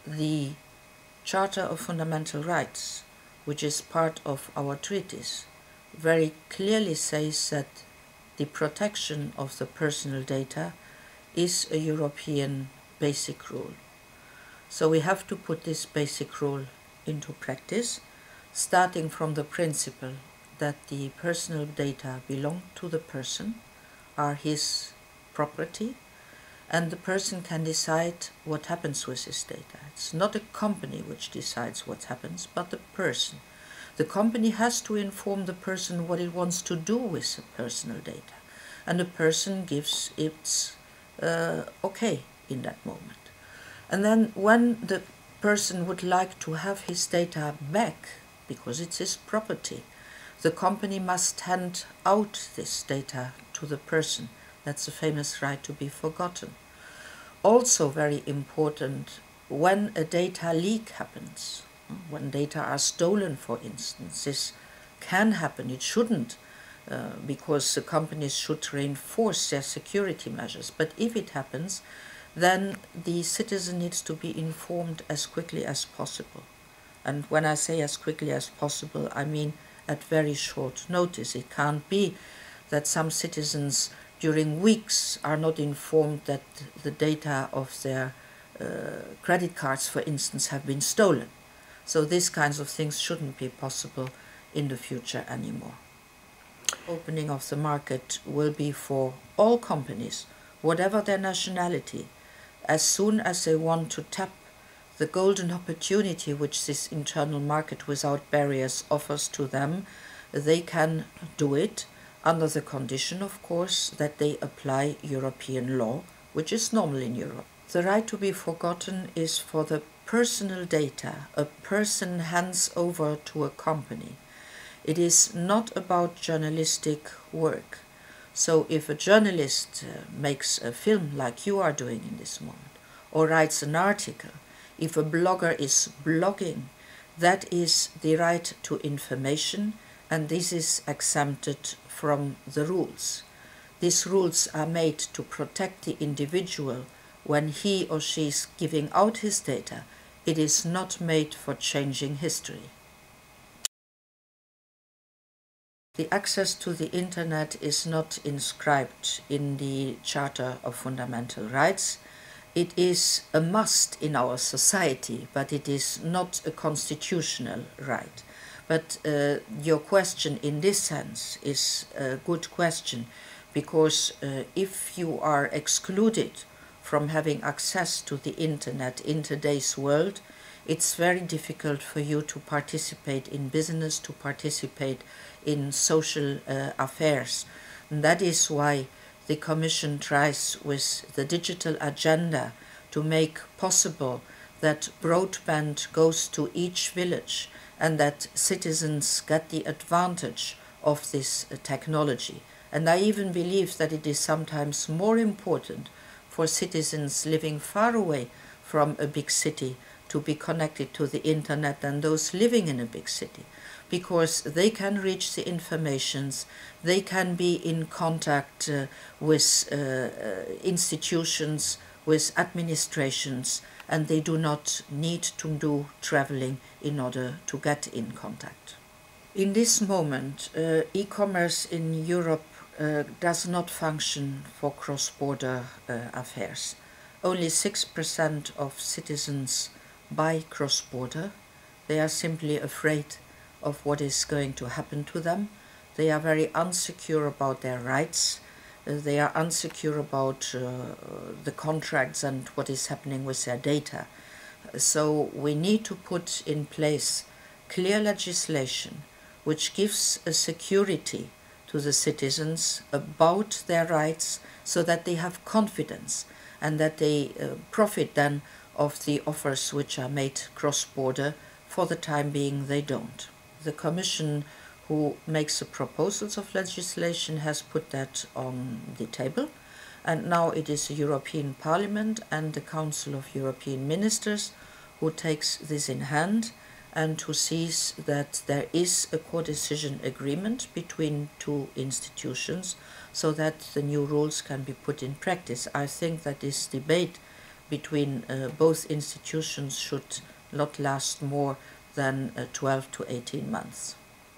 the Charter of Fundamental Rights, which is part of our treaties, very clearly says that the protection of the personal data is a European basic rule. So we have to put this basic rule into practice, starting from the principle that the personal data belong to the person, are his property, and the person can decide what happens with his data. It's not a company which decides what happens, but the person. The company has to inform the person what it wants to do with the personal data, and the person gives its okay in that moment. And then when the person would like to have his data back, because it's his property, the company must hand out this data to the person. That's a famous right to be forgotten. Also very important, when a data leak happens, when data are stolen, for instance, this can happen. It shouldn't, because the companies should reinforce their security measures. But if it happens, then the citizen needs to be informed as quickly as possible. And when I say as quickly as possible, I mean at very short notice. It can't be that some citizens during weeks are not informed that the data of their credit cards, for instance, have been stolen. So these kinds of things shouldn't be possible in the future anymore. Opening of the market will be for all companies, whatever their nationality. As soon as they want to tap the golden opportunity which this internal market without barriers offers to them, they can do it under the condition, of course, that they apply European law, which is normal in Europe. The right to be forgotten is for the personal data a person hands over to a company. It is not about journalistic work. So if a journalist makes a film like you are doing in this moment, or writes an article, if a blogger is blogging, that is the right to information, and this is exempted from the rules. These rules are made to protect the individual when he or she is giving out his data. It is not made for changing history. The access to the internet is not inscribed in the Charter of Fundamental Rights. It is a must in our society, but it is not a constitutional right. But your question in this sense is a good question, because if you are excluded from having access to the internet in today's world, it's very difficult for you to participate in business, to participate in social affairs. And that is why the Commission tries with the digital agenda to make possible that broadband goes to each village and that citizens get the advantage of this technology. And I even believe that it is sometimes more important for citizens living far away from a big city to be connected to the internet than those living in a big city, because they can reach the informations, they can be in contact with institutions, with administrations, and they do not need to do traveling in order to get in contact. In this moment, e-commerce in Europe does not function for cross-border affairs. Only 6% of citizens buy cross-border. They are simply afraid of what is going to happen to them. They are very insecure about their rights. They are insecure about the contracts and what is happening with their data. So we need to put in place clear legislation which gives a security to the citizens about their rights, so that they have confidence and that they profit then of the offers which are made cross-border. For the time being, they don't. The Commission, who makes the proposals of legislation, has put that on the table, and now it is the European Parliament and the Council of European Ministers who takes this in hand and who sees that there is a co-decision agreement between two institutions so that the new rules can be put in practice. I think that this debate between both institutions should not last more than 12 to 18 months.